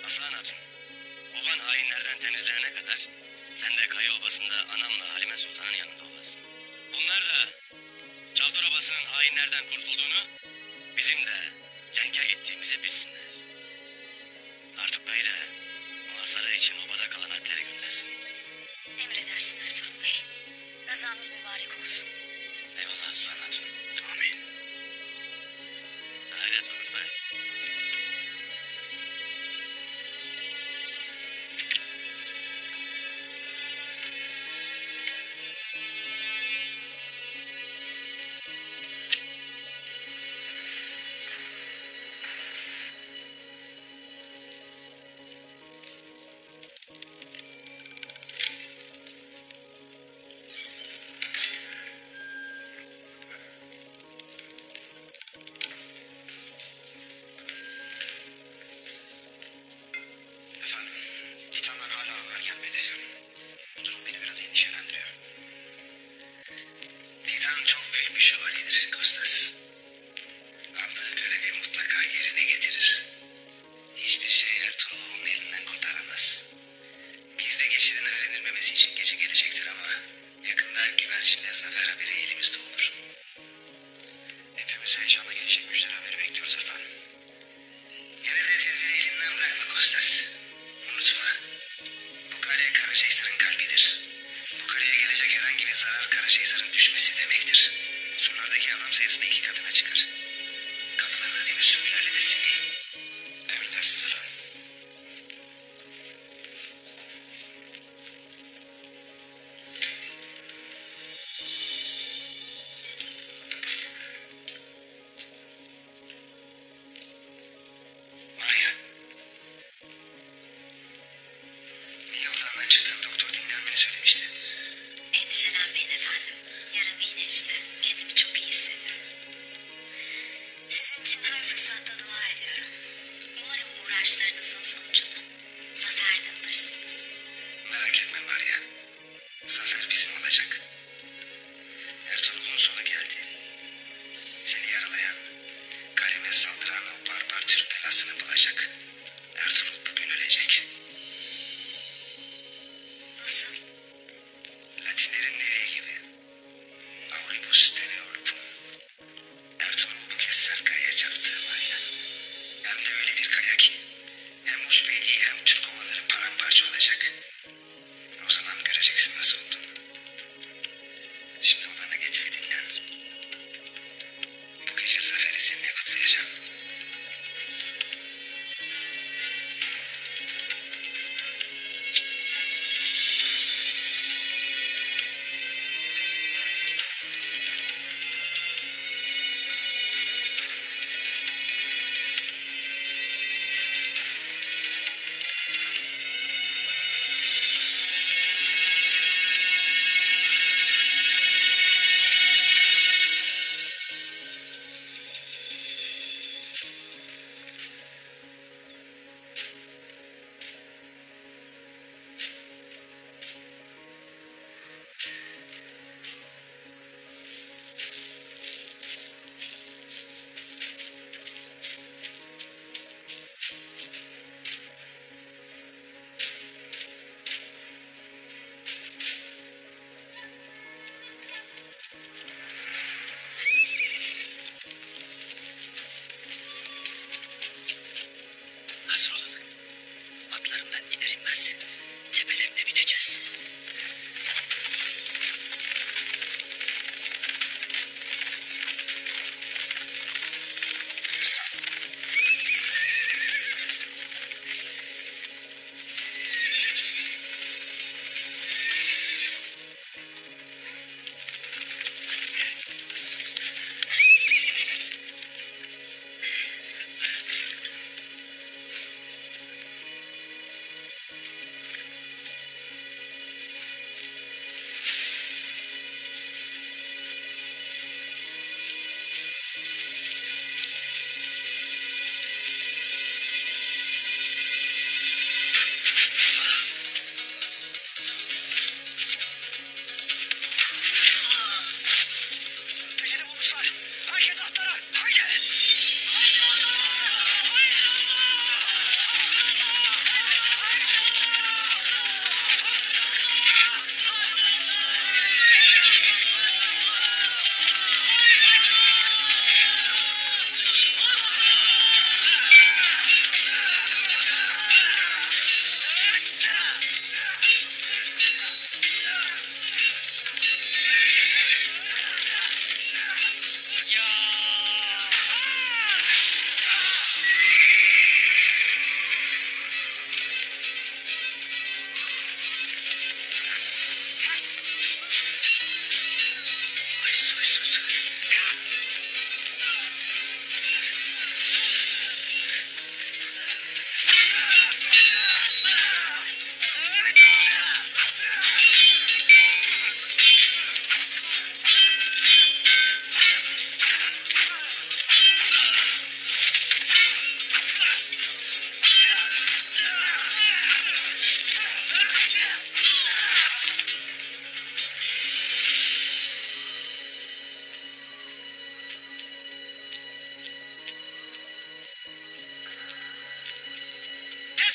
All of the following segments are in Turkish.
Aslan Hatun, oban hainlerden temizlenene kadar sen de Kaya Obası'nda anamla Halime Sultan'ın yanında olasın. Bunlar da Çavdar Obası'nın hainlerden kurtulduğunu, bizim de cenge gittiğimizi bilsinler. Artık bey de muhasara için obada kalan alpleri göndersin. Emredersin Ertuğrul Bey. Gazanız mübarek olsun. Eyvallah Aslan Hatun. Amin. Haydi Turgut Bey. Efendim, Titan'dan hala haber gelmedi. Bu durum beni biraz endişelendiriyor. Titan çok büyük bir şövalyedir Kostas. Aldığı görevi mutlaka yerine getirir. Hiçbir şey Ertuğrul'u onun elinden kurtaramaz. Gizli geçidin öğrenilmemesi için gece gelecektir ama yakında güvercinle zafer haberi elimizde olur. Hepimiz heyecanla gelecek müşteri haberi bekliyoruz efendim. Yine de tedbiri elinden bırakma Kostas. Unutma. Bu kale Karaşehir'in kalbidir. Bu kaleye gelecek herhangi bir zarar Karaşehir'in düşmesi demektir. Surlardaki adam sayısını 2 katına çıkar. Kapıları da demir sürgülerle destekleyin. Emredersiniz efendim. Maria. Niye odandan çıktın? Doktor dinlenmeni söylemişti. Endişelenmeyin efendim. Yaram iyileşti. Kendimi çok iyi hissediyorum. Sizin için her fırsatta dua ediyorum. Umarım uğraşlarınızın sonucunu zaferle alırsınız. Merak etme Maria. Zafer bizim olacak. Ertuğrul'un sonu geldi. Seni yaralayan, kaleme saldıran o barbar Türk belasını bulacak. Ertuğrul bugün ölecek. Nasıl? Latinlerin dediği gibi. Auribus teleorupum. Ertuğrul bu kez sert kayaya çarptı Maria. Hem de öyle bir kaya ki hem Uç Beyliği hem Türk ovaları paramparça olacak. O zaman göreceksin nasıl olduğunu. Şimdi odana geç ve dinlen. Bu gece zaferi seninle kutlayacağım.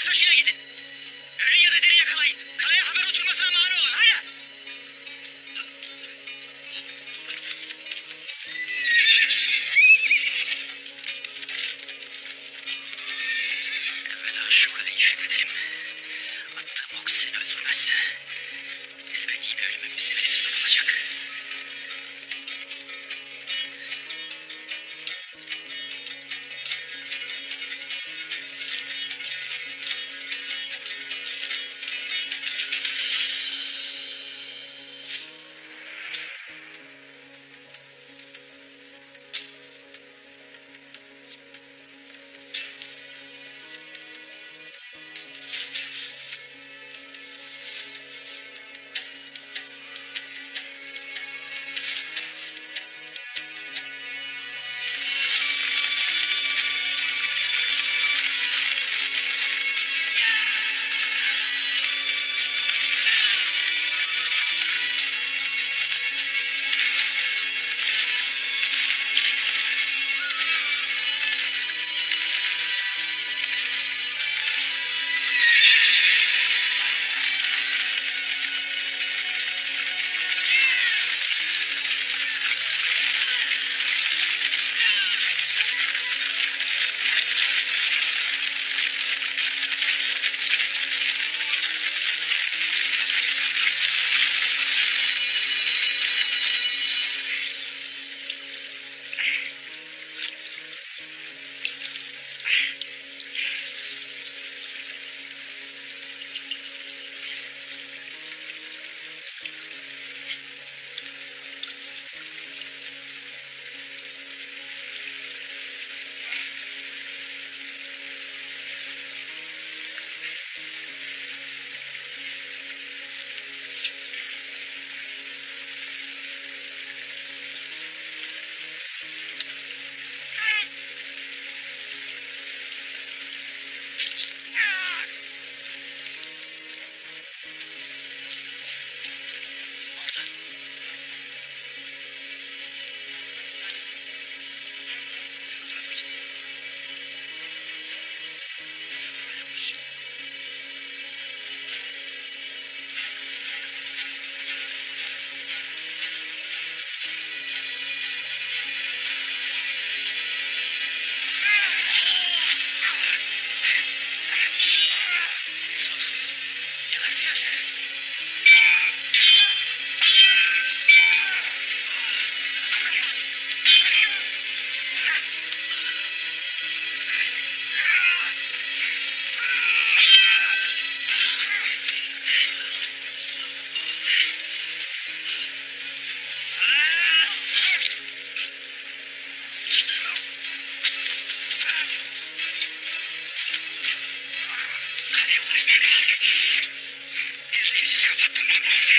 taşıyla gidin. Ölü ya da diri yakalayın. Kaleye haber uçurmasına mani olun. Haydi. Evvela şu kaleyi fethedelim. Attığım ok seni öldürmezse elbet yine ölümün bizim elimizden olacak. Sen o tarafa git. Sen oraya yaklaş. Geberteceğim seni. Kaleye ulaşmam lazım. Hızlı geçit kapattırmam lazım.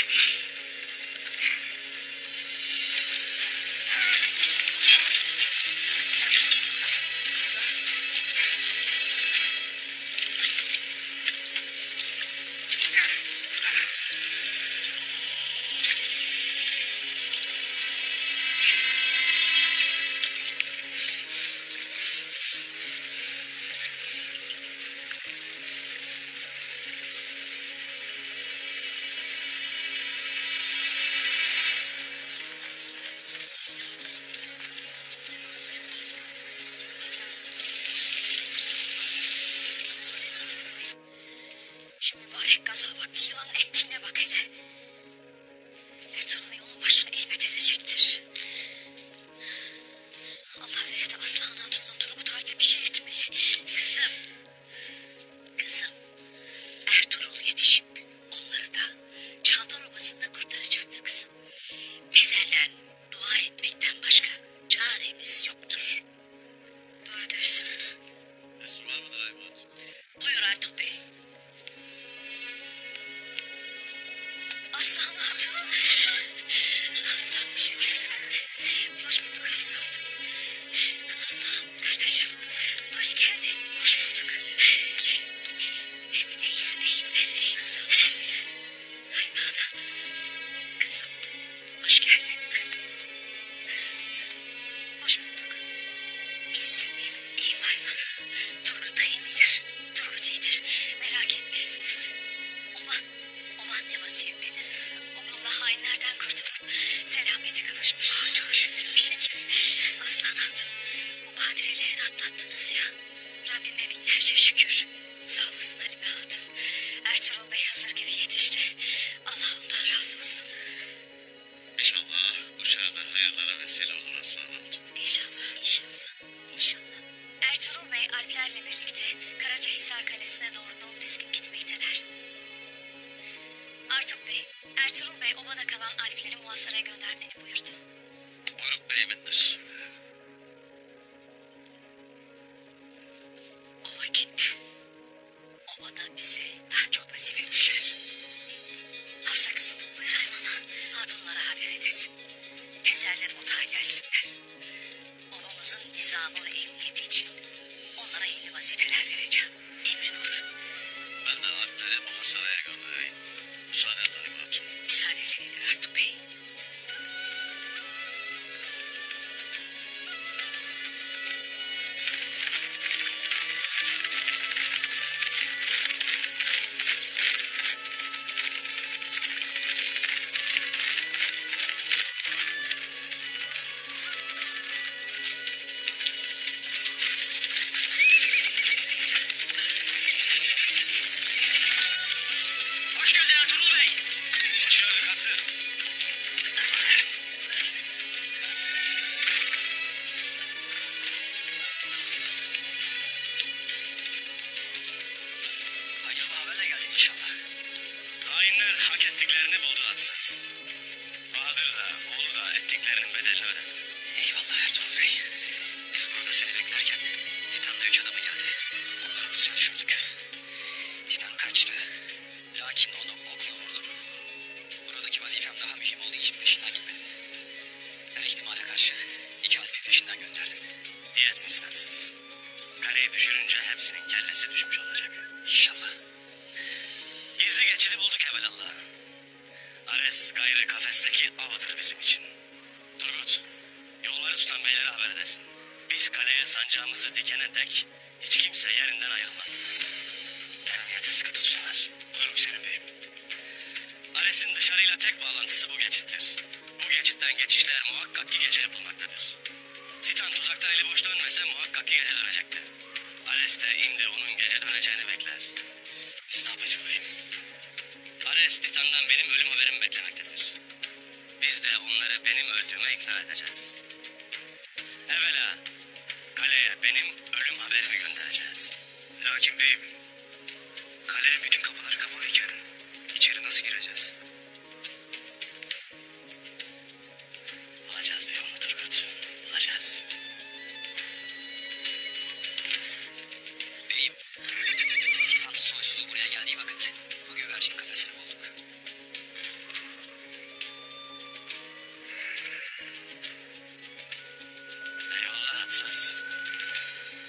Kalesi'ne doğru dolu dizgin gitmekteler. Artuk Bey, Ertuğrul Bey obada kalan Alpleri muhasaraya göndermeni buyurdu. Buyruk beyimindir. O vakit obada bize daha çok vazife düşer. Hafsa kızım, Buyur Hayman Ağa. hatunlara haber edesin. Tezerler otağa gelsinler. Obamızın nizamı ve emniyeti için onlara yeni vazifeler vereceğim. Emrin olur. Ben de Alpleri muhasaraya göndereyim. Müsaadenle Hayman Hatun. Müsaade senindir Artuk Bey. Hoş geldin Ertuğrul Bey. Hoş gördük haksız. Hayırlı haberle geldin inşallah. Hainler hak ettiklerini buldu haksız. Bahadır da oğlu da ettiklerinin bedelini ödedi. Eyvallah Ertuğrul Bey. Biz burada seni beklerken Titan'da 3 adamı geldi. Onları pusuya düşürdük. Titan kaçtı. Lakin onu okla vurdum. Buradaki vazifem daha mühim olduğu için peşinden gitmedim. Her ihtimale karşı 2 Alp'i peşinden gönderdim. İyi etmişsin haksız. Kaleyi düşürünce hepsinin kellesi düşmüş olacak. İnşallah. Gizli geçidi bulduk evelallah. Ares gayrı kafesteki avıdır bizim için. Turgut, yolları tutan beylere haber edesin. Biz kaleye sancağımızı dikene dek hiç kimse yerinden ayrılmaz. Emniyeti sıkı tutsunlar. Buyurun Hüseyin Bey'im. Ares'in dışarıyla tek bağlantısı bu geçittir. Bu geçitten geçişler muhakkak ki gece yapılmaktadır. Titan tuzaktan eli boş dönmese muhakkak ki gece dönecekti. Ares de indi onun gece döneceğini bekler. Biz ne yapacağız beyim? Ares Titan'dan benim ölüm haberimi beklemektedir. Biz de onları benim öldüğüme ikna edeceğiz. Evvela kaleye benim ölüm haberimi göndereceğiz. Lakin beyim, kalenin bütün kapıları kapalıyken içeri nasıl gireceğiz? Bulacağız bir yolunu Turgut. Bulacağız. Beyim, Titan soysuzu buraya geldiği vakit bu güvercin kafesini bulduk. Eyvallah hassas.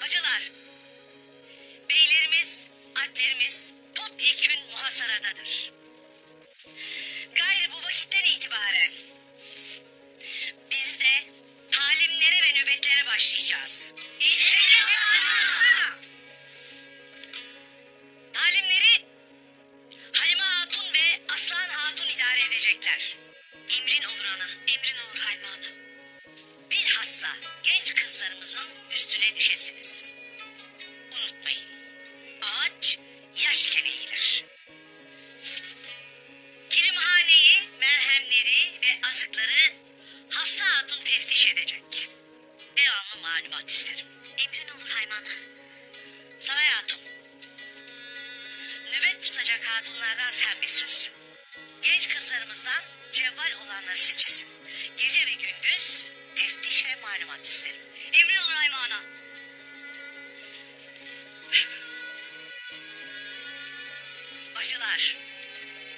Bacılar, beylerimiz, alplerimiz topyekün muhasaradadır. Gayrı bu vakitten itibaren biz de talimlere ve nöbetlere başlayacağız. Talimleri Halime Hatun ve Aslan Hatun idare edecekler. Emrin olur ana. Emrin olur Hayman Ağa. Bilhassa genç kızlarımızın üstüne düşesiniz. Unutmayın, ağaç yaşken eğilir. Kilimhaneyi, merhemleri ve azıkları Hafsa Hatun teftiş edecek. Devamlı malumat isterim. Emrin olur Hayman Ağa. Saray Hatun, nöbet tutacak hatunlardan sen mesulsün. Genç kızlarımızdan cevval olanları seçesin. Gece ve gündüz teftiş ve malumat isterim. Emrin olur Hayman Ağa. Bacılar,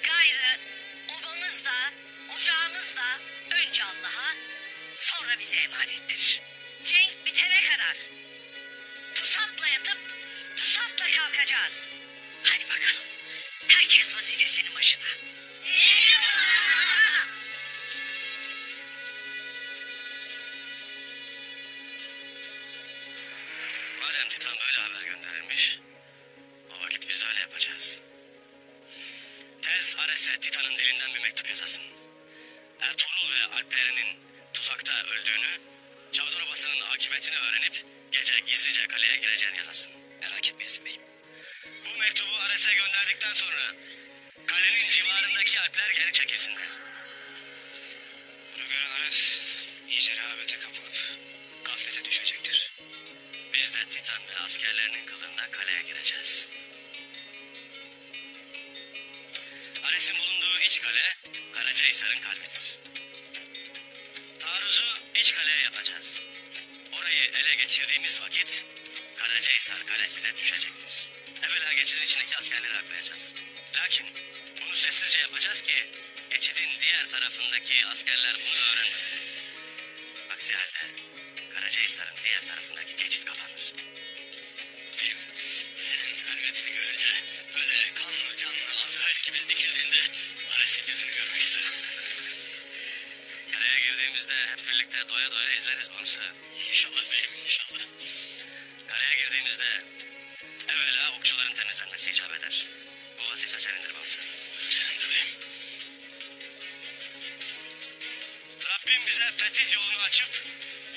gayrı obamız da, ocağımız da önce Allah'a, sonra bize emanettir. Cenk bitene kadar pusatla yatıp pusatla kalkacağız. Hadi bakalım, herkes vazifesinin başına. Madem Titan böyle haber gönderilmiş, o vakit biz de öyle yapacağız. Tez Ares'e Titan'ın dilinden bir mektup yazasın. Ertuğrul ve Alplerinin tuzakta öldüğünü, Çavdar Obası'nın akıbetini öğrenip gece gizlice kaleye gireceğini yazasın. Merak etmeyesin beyim. Bu mektubu Ares'e gönderdikten sonra kalenin civarındaki Alpler geri çekilsinler. Bunu gören Ares iyice rehavete kapılıp gaflete düşecektir. Biz de Titan ve askerlerinin kılığında kaleye gireceğiz. iç kale Karacahisar'ın kalbidir. Taarruzu iç kaleye yapacağız. Orayı ele geçirdiğimiz vakit Karacahisar kalesi de düşecektir. Evvela geçidin içindeki askerleri aklayacağız. Lakin bunu sessizce yapacağız ki geçidin diğer tarafındaki askerler bunu öğrenmemeli. Aksi halde Karacahisar'ın diğer tarafındaki geçit kapanır. Benim senin ölmediğini görünce böyle kanlı canlı Azrail gibi dikildiğinde Ares'in yüzünü görmek isterim. Kaleye girdiğimizde hep birlikte doya doya izleriz Bamsı. İnşallah beyim, inşallah. Kaleye girdiğimizde evvela okçuların temizlenmesi icap eder. Bu vazife senindir Bamsı. Buyur senin de beyim. Rabbim bize fetih yolunu açıp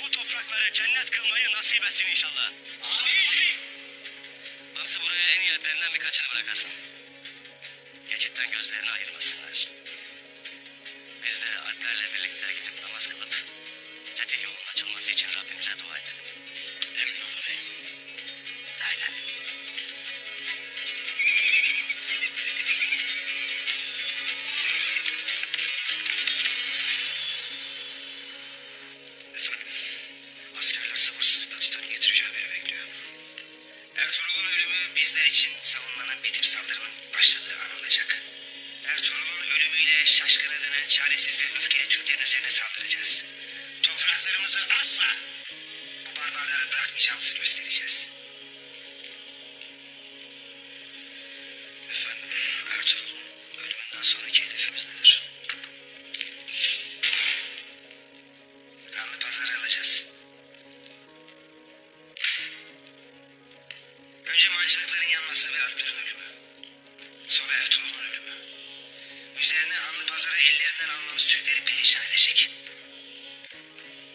bu toprakları cennet kılmayı nasip etsin inşallah. Amin. Bamsı buraya en iyi yerlerinden birkaçını bırakasın. Geçitten gözlerini ayırmasınlar. Biz de alplerle birlikte gidip namaz kılıp fetih yolunun açılması için Rabbimize dua edelim. Emin ol beyim. Haydi. Efendim, askerler sabırsızlıkla Titan'ı getireceği haberi bekliyor. Ertuğrul'un ölümü bizler için savunmanın bitip saldırının başladığı an olacak. Ertuğrul'un ölümüyle şaşkına dönen çaresiz ve öfkeli Türklerin üzerine saldıracağız. Topraklarımızı asla bu barbarlara bırakmayacağımızı göstereceğiz. Efendim, Ertuğrul'un ölümünden sonraki hedefimiz nedir? Kanlı Pazar'ı alacağız. Önce mancınıkların yanması ve Alplerin ölümü. Sonra Ertuğrul'un ölümü. Üzerine Hanlı Pazar'ı ellerinden almamız Türkleri perişan edecek.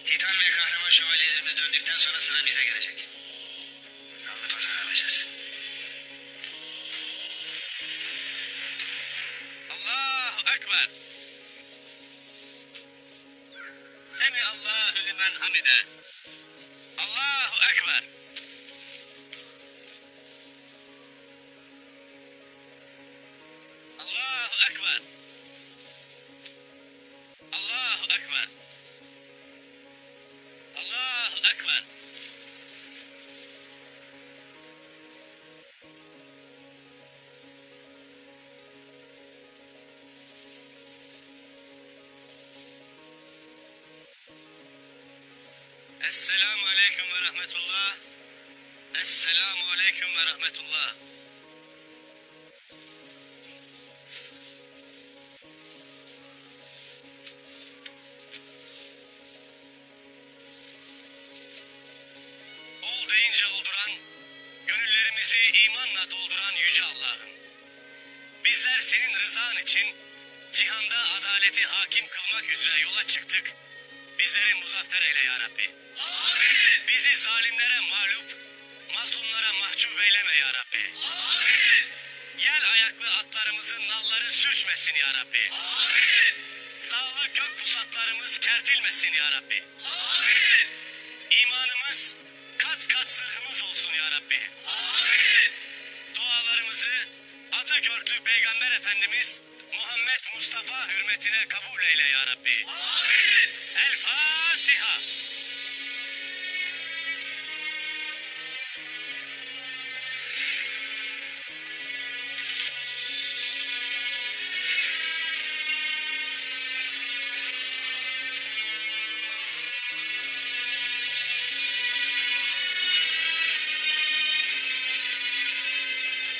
Titan ve kahraman şövalyelerimiz döndükten sonra sıra bize gelecek. Hanlı Pazar'ı alacağız. Allahu Ekber. Semi Allahu limen hamide. Allahu Ekber. Allahu Ekber. Allahu Ekber. Allahu Ekber. Esselamu Aleyküm ve Rahmetullah. Esselamu Aleyküm ve Rahmetullah. Ol deyince olduran, gönüllerimizi imanla dolduran Yüce Allah'ım. Bizler senin rızan için cihanda adaleti hakim kılmak üzere yola çıktık. Bizleri muzaffer eyle ya Rabbi. Amin. Bizi zalimlere mağlup, mazlumlara mahcup eyleme ya Rabbi. Amin. Yel ayaklı atlarımızın nalları sürçmesin ya Rabbi. Amin. Sağlı gök pusatlarımız kertilmesin ya Rabbi. Amin. İmanımız kat kat zırhımız olsun ya Rabbi. Amin. Dualarımızı adı görklü Peygamber Efendimiz Muhammed Mustafa hürmetine kabul eyle ya Rabbi. Amin. El Fatiha.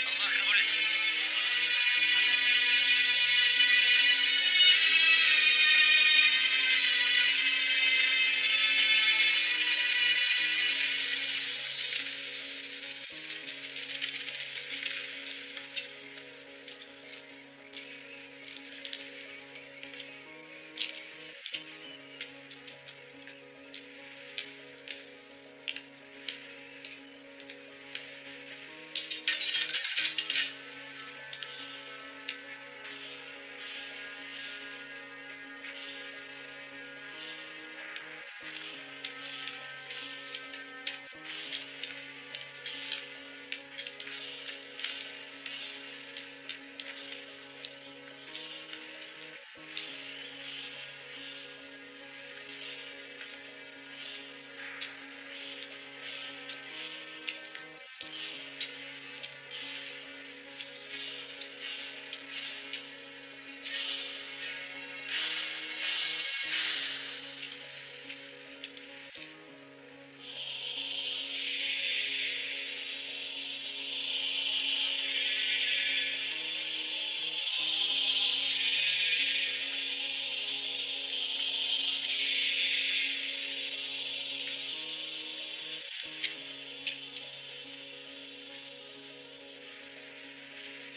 Allah kabul etsin.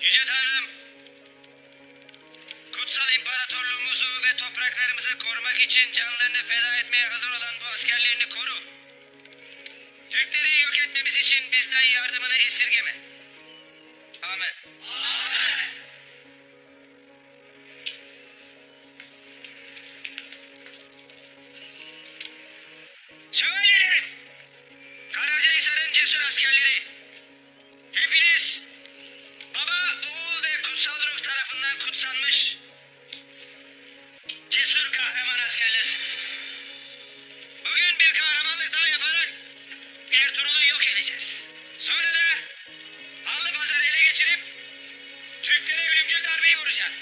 Yüce Tanrım, kutsal imparatorluğumuzu ve topraklarımızı korumak için canlarını feda etmeye hazır olan bu askerlerini koru. Türkleri yok etmemiz için bizden yardımını esirgeme. Amen. Şövalyelerim, Karacahisar'ın cesur askerleri, hepiniz Baba, Oğul ve Kutsal Ruh tarafından kutsanmış cesur kahraman askerlersiniz. Bugün bir kahramanlık daha yaparak Ertuğrul'u yok edeceğiz. Sonra da Allıpazar'ı ele geçirip Türklere ölümcül darbeyi vuracağız.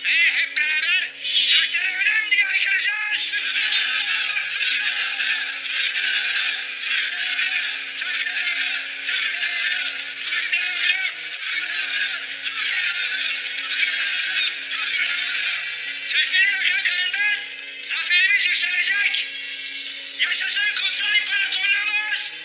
Ve hep beraber Türklere ölüm diye haykıracağız. Türklerin akan kanından zaferimiz yükselecek. Yaşasın kutsal imparatorluğumuz.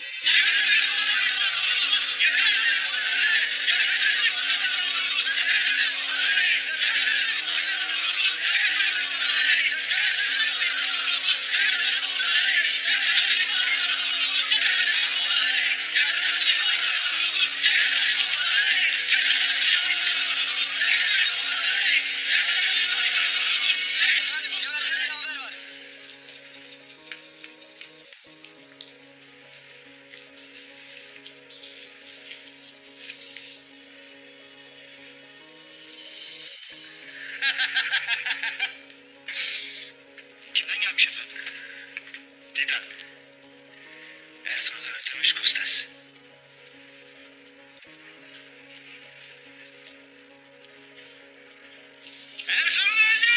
Efendim, güvercin bir haber var. Kimden gelmiş efendim? Didan. Ertuğrul'u öldürmüş Kostas. Ertuğrul öldü!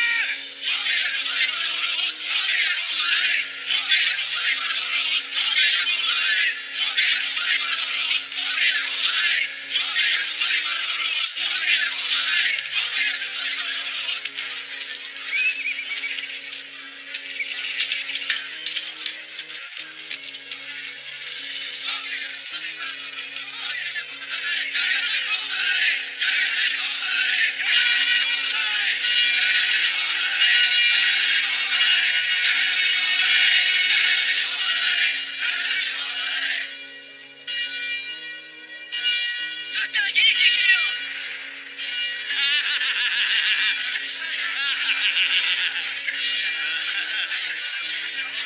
Türkler geri çekiliyor.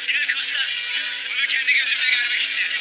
Gel Kostas. Bunu kendi gözümle görmek isterim.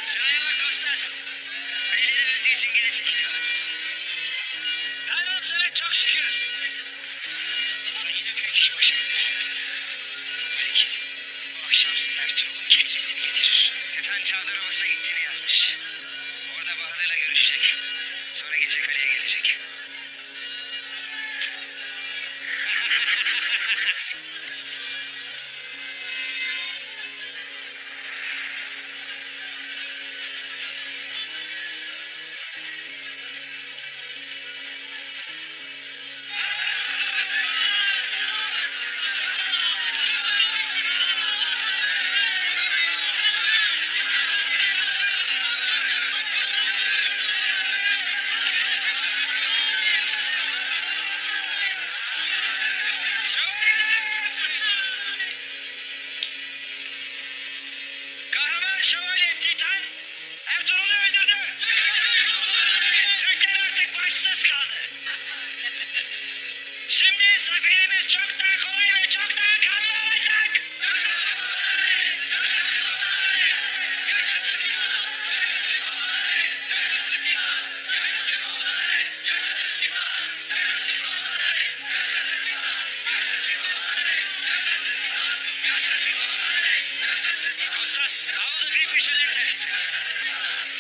Şuraya bak Kostas. Beyleri öldüğü için geri çekiliyor. Tanrım sana çok şükür. Sen yine büyük iş başardın efendim. Belki bu akşam size Ertuğrul'un kellesini getirir. Titan Çavdar Ovası'na gittiğini yazmış. Orada Bahadır'la görüşecek. Sonra gece kaleye gelecek.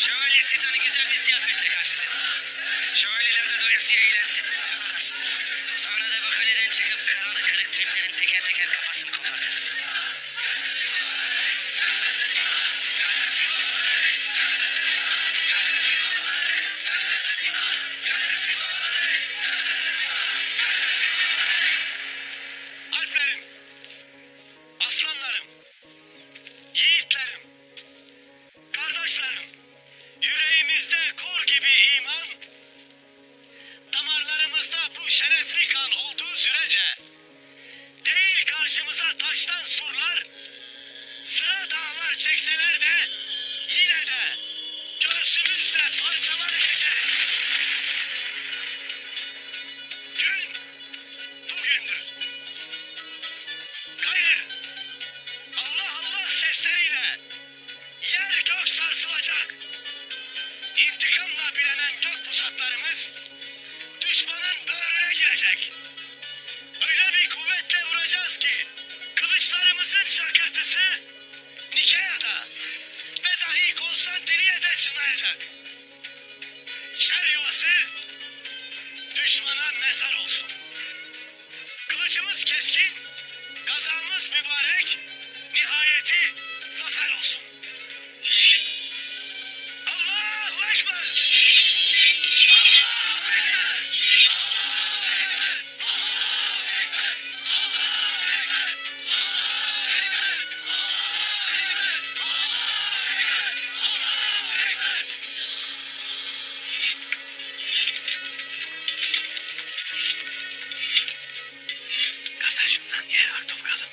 Şövalye Titan'ı güzel bir ziyafetle karşıladı. Şövalyeler de doyasıya eğlensin. Emredersiniz efendim. Sonra da bu kaleden çıkıp kanadı kırık Türklerin teker teker kafasını kopartırız. Alplerim, aslanlarım, yiğitlerim, kardeşlerim, yüreğimizde kor gibi iman, damarlarımızda bu şerefli kan olduğu sürece, değil karşımıza taştan surlar, sıra dağlar çekseler de, yine de göğsümüzle parçalar geçeriz. Gün bugündür. Gayrı Allah Allah sesleriyle yer gök sarsılacak. İntikamla bilenen gök pusatlarımız düşmanın böğrüne girecek. Öyle bir kuvvetle vuracağız ki kılıçlarımızın şakırtısı Nikea'da ve dahi Konstantiniye'de çınlayacak. Şer yuvası düşmana mezar olsun. Kılıcımız keskin, gazamız mübarek, nihayeti zafer olsun. Allahu Ekber! Kardeşimden ye Aktolgalım.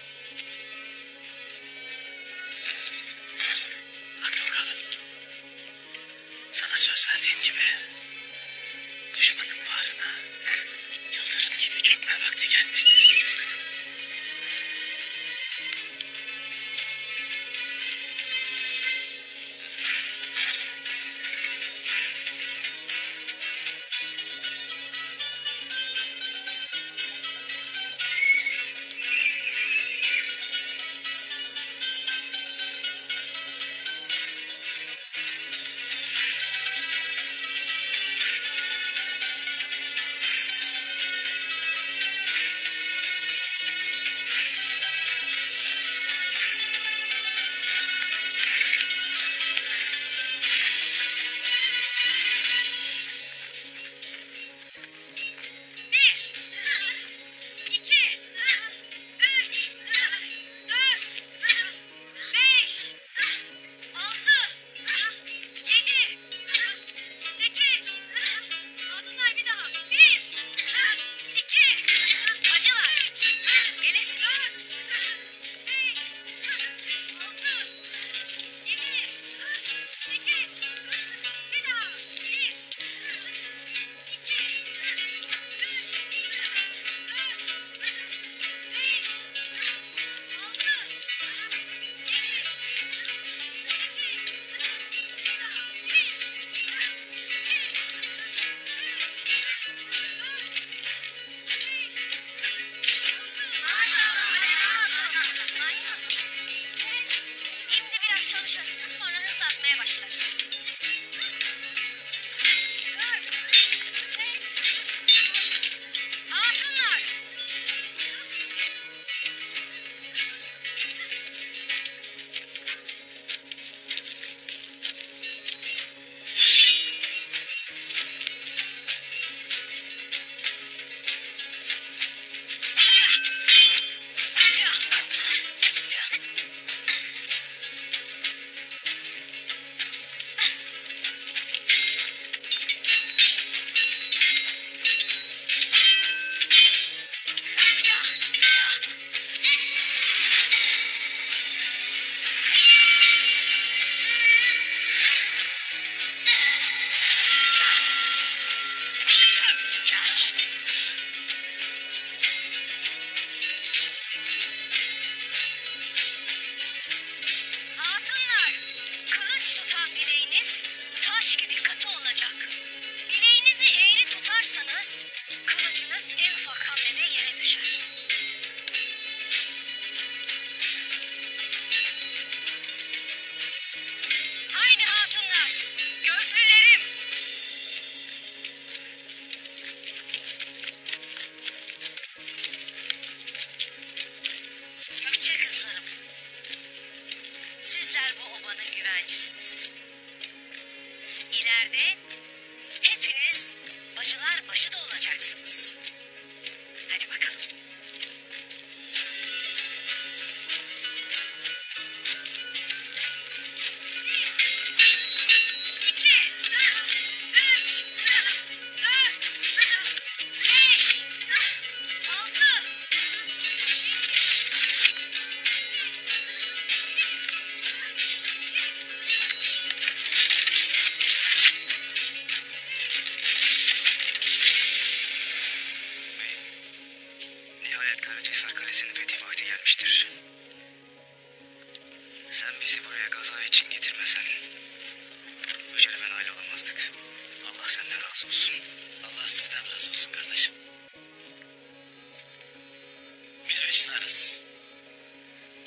günlerde hepiniz bacılar başı da olacaksınız. Hadi bakalım. Beyim, nihayet Karacahisar Kalesi'nin fethi vakti gelmiştir. Sen bizi buraya gaza için getirmesen, bu şerefe nail olamazdık. Allah senden razı olsun. Allah sizden razı olsun kardeşim. Biz bir çınarız.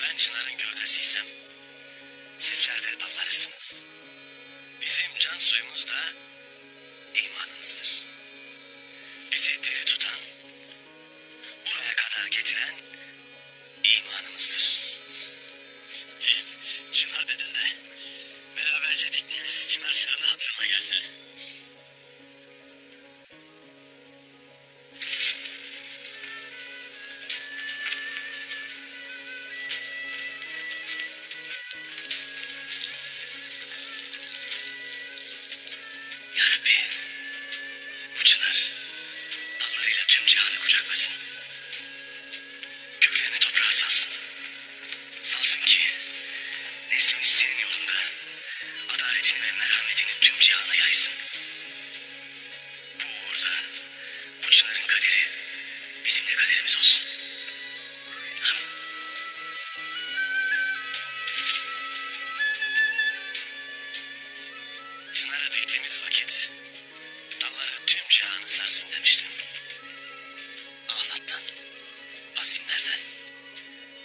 Ben çınarın gövdesiysem sizler de dallarısınız. Bizim can suyumuz da imanımızdır. Bizi diri tutan, buraya kadar getiren imanımızdır. Çınar dedin de beraberce diktiğimiz çınar fidanı hatırıma geldi. Yarabbi, bu çınar dallarıyla tüm cihanı kucaklasın. Köklerini toprağa salsın. Salsın ki neslimiz senin yolunda adaletini ve merhametini tüm cihana yaysın. Bu uğurda bu çınarın kaderi bizim de kaderimiz olsun. Amin. Çınarı diktiğimiz vakit dalları tüm cihanı sarsın demiştim. Ahlat'tan, Asimler'den,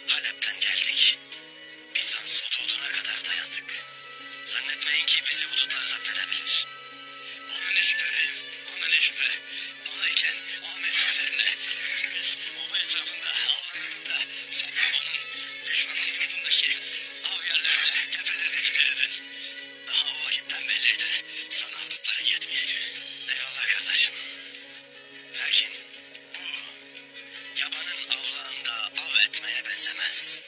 Halep'ten geldik. Bizans hududuna kadar dayandık. Zannetmeyin ki bizi hudutlar zapt edebilir. Ona ne şüphe beyim, ona ne şüphe. Olayken o mevzilerine hepimiz oba etrafında avlanırdık da sonra onun düşmanın yurdundaki av yerlerine, tepelerine giderirdin. Daha o vakitten belliydi. Sana hudutların yetmeyeceği. Eyvallah kardeşim. Lakin bu yabanın avlağında av etmeye benzemez.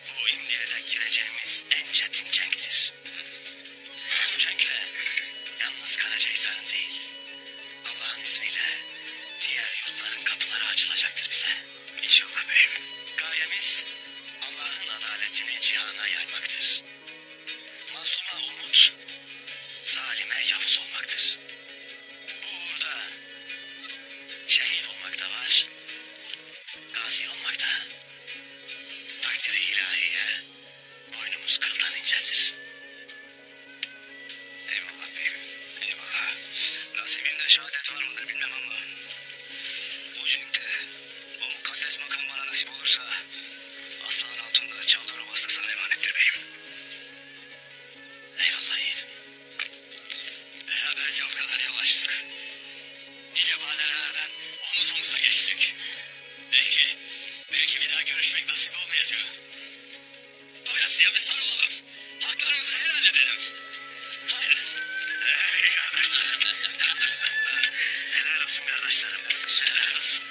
Bu indiye dek gireceğimiz en çetin cenktir. Bu cenkle yalnız Karacahisar'ın değil, Allah'ın izniyle diğer yurtların kapıları açılacaktır bize. İnşallah beyim. Gayemiz Allah'ın adaletini cihana yaymaktır. Mazluma umut, zalime yavuz olmaktır. Bu uğurda şehit olmak da var, gazi olmak da. Takdiri ilahiye boynumuz kıldan incedir. Eyvallah beyim. Eyvallah. Nasibinde şehadet var mıdır bilmem ama bu cenkte o mukaddes makam bana nasip olursa Aslan Hatun'da Çavdar Obası da sana emanettir beyim. Eyvallah yiğidim. Beraberce o kadar yavaştık. Nice badirelerden omuz omuza geçtik. Belki bir daha görüşmek nasip olmayacak. Doyasıya bir sarılalım. Haklarımızı helal edelim. Hayır. Ey kardeşlerim. Helal olsun kardeşlerim. Helal olsun.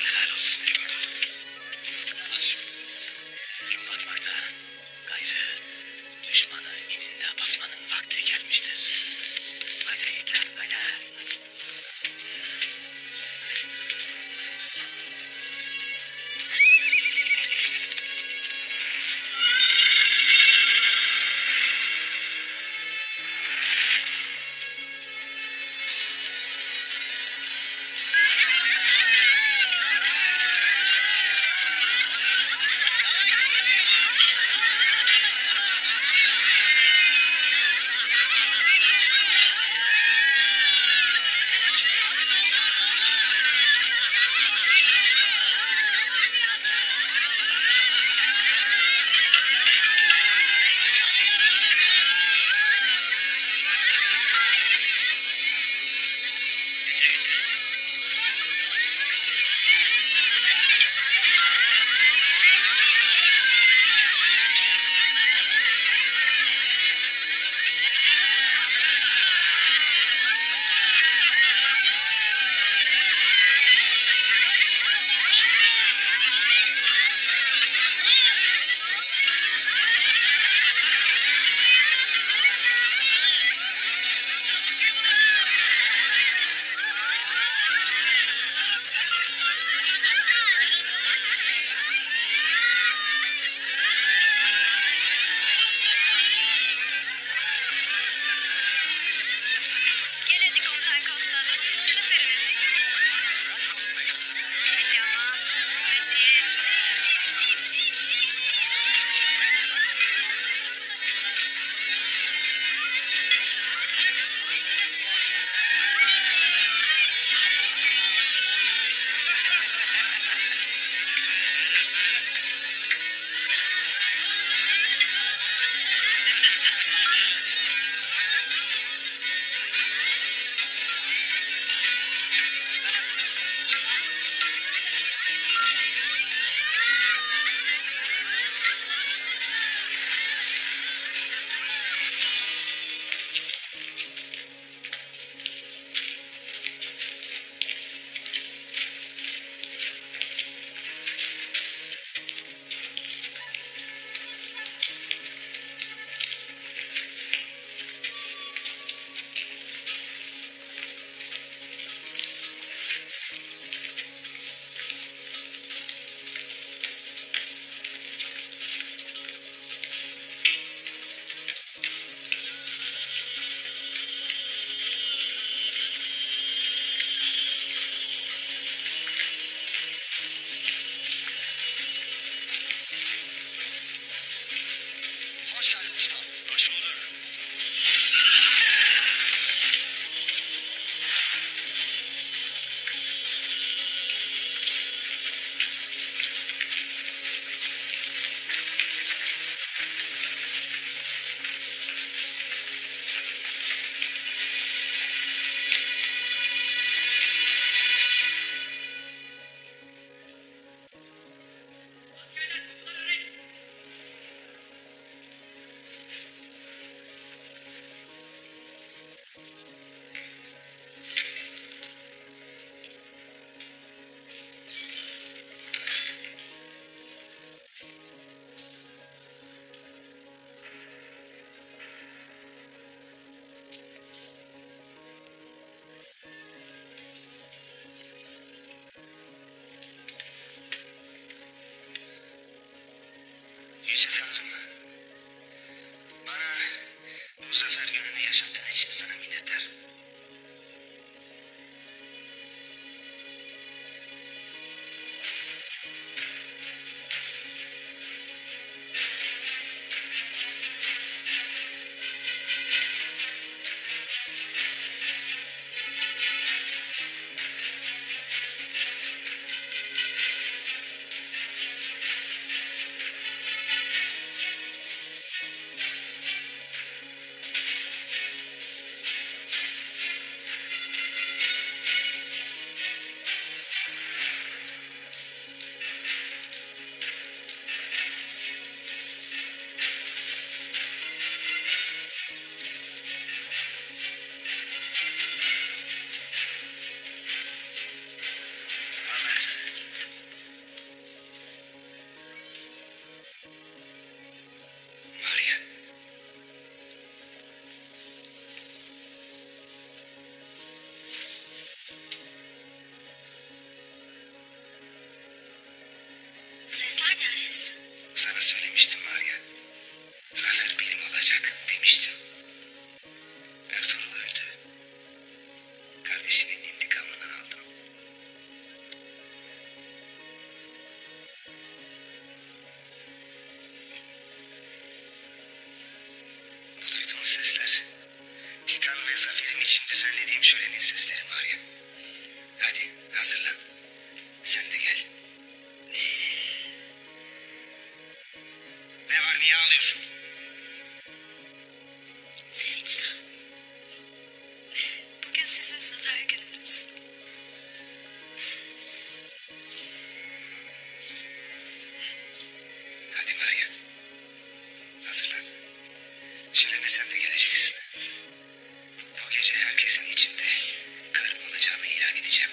Helal olsun. Gün batmakta. Gayrı düşmanı ininde basmanın vakti gelmiştir. Haydi yiğitler, haydi. gününü yaşattığın için sana minnettarım. Maria. Bu sesler ne Ares? Sana söylemiştim Maria. Zafer benim olacak demiştim. Ertuğrul öldü. Kardeşinin intikamını aldım. Bu duyduğun sesler Titan ve Zafer'im için düzenlediğim şölenin sesleri Maria. Hadi hazırlan. Sen de gel. Ne var, niye ağlıyorsun? Sevinçten. Bugün sizin zafer gününüz. Hadi Maria. Hazırlan. Şölene sen de geleceksin. Bu gece herkesin içinde karım olacağını ilan edeceğim.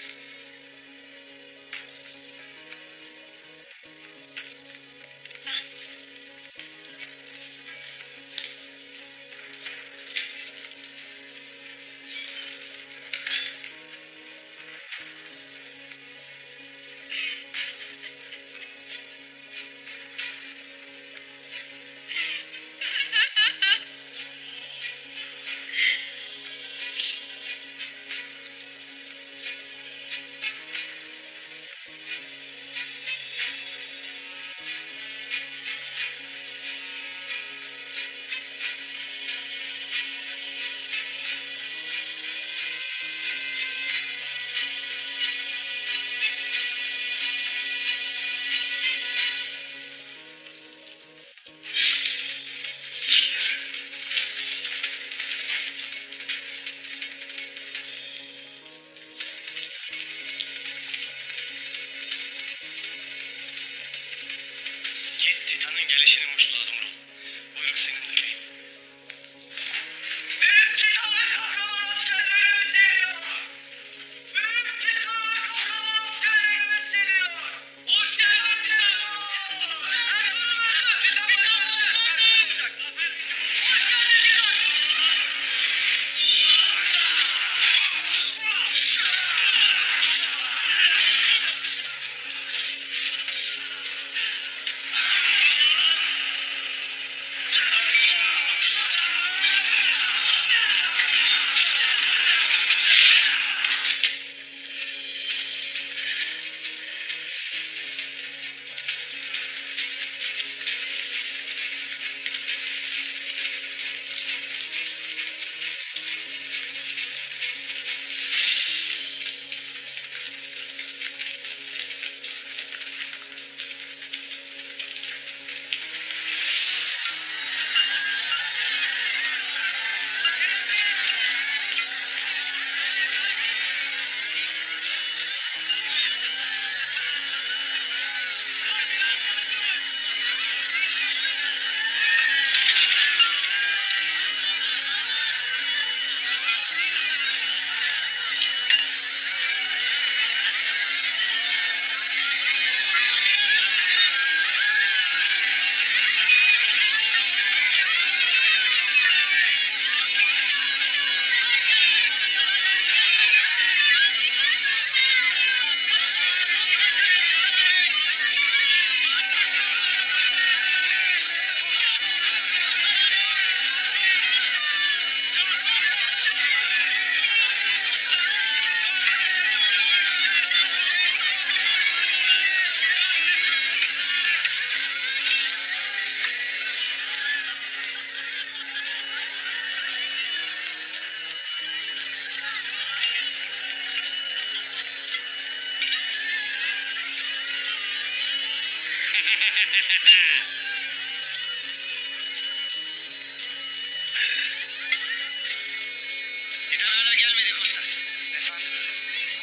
Titan hala gelmedi Kostas. Efendim,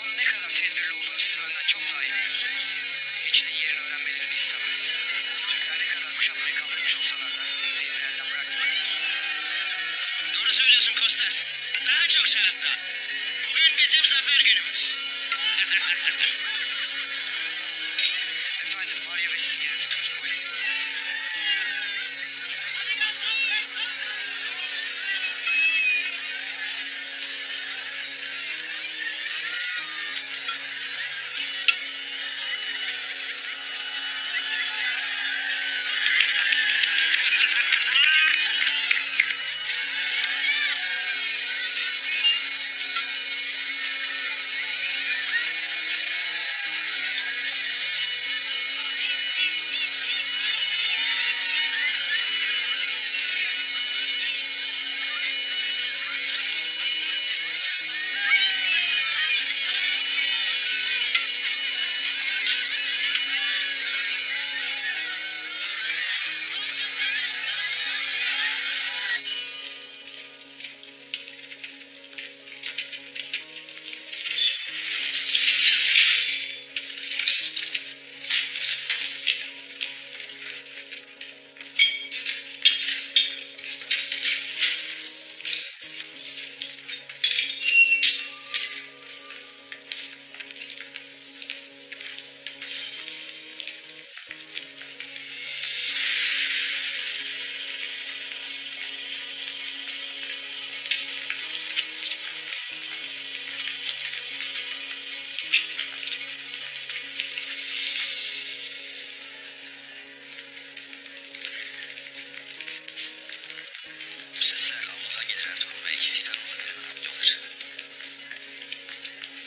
onun ne kadar tedbirli olduğunu siz benden çok daha iyi biliyorsunuz. Geçidin yerini öğrenmelerini istemez. Türkler ne kadar kuşatmayı kaldırmış olsalar da devri elden bırakmıyor. Doğru söylüyorsun Kostas. Daha çok şarap dağıt. Bugün bizim zafer günümüz. Efendim, Maria ve sizin yeriniz hazır. Buyurun. Bu sesler avludan gelir Ertuğrul Bey. Titan'ın zaferine yapıyorlar.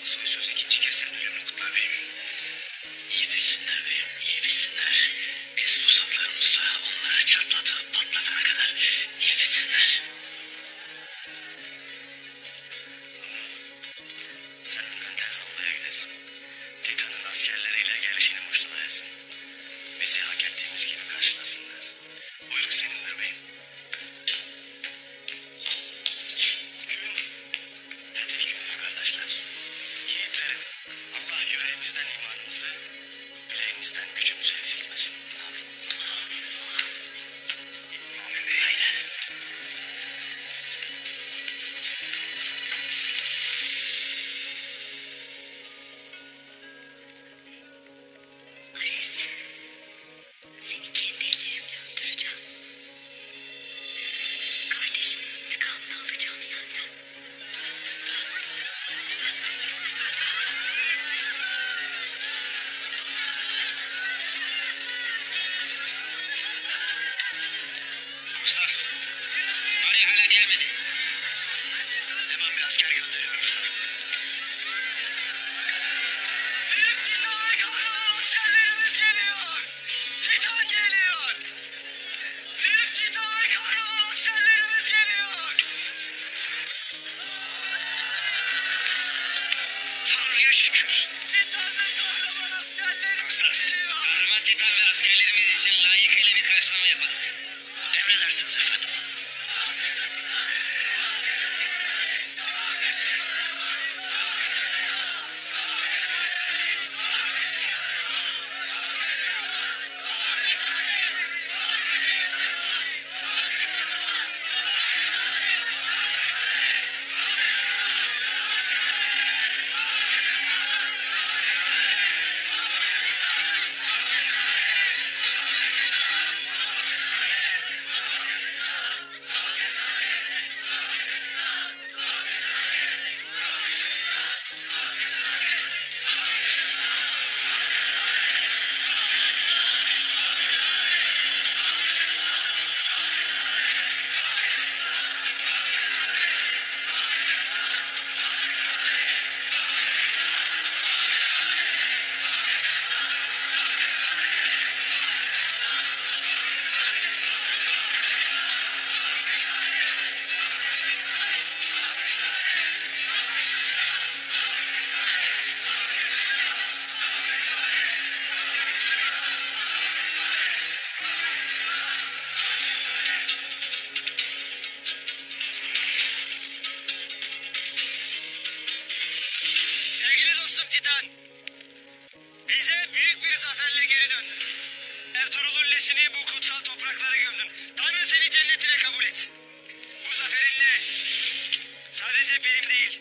Soy söz ikinci kez senin ölümünü kutlar beyim. İyi bilsinler beyim, iyi bilsinler. Biz pusatlarımızla onları çatlatıp patlatana kadar iyi bilsinler. Sen önden ters avluya gidesin. Titan'ın askerleriyle gelişini muştulayasın. Bizi hak ettiğimiz gibi karşılasınlar. Buyruk senindir beyim. Gün fetih günüdür kardeşler. Yiğitlerim, Allah yüreğimizden imanımızı, bileğimizden gücümüzü eksiltmesin. Amin. Haydi. Ares, seni kendi ellerimle öldüreceğim. Kardeşimin intikamını alacağım senden. Kostas, Maria hala gelmedi. Hemen bir asker gönderiyorum. Büyük Titan ve kahraman askerlerimiz geliyor. Titan geliyor. Büyük Titan ve kahraman askerlerimiz geliyor. Tanrı'ya şükür. Titan ve kahraman askerlerimiz Kostas, geliyor. kahraman Titan ve askerlerimiz için layıkıyla bir karşılama yapalım. Emredersiniz efendim. kardeşini bu kutsal topraklara gömdün. Tanrı seni cennetine kabul et. Bu zaferinle sadece benim değil,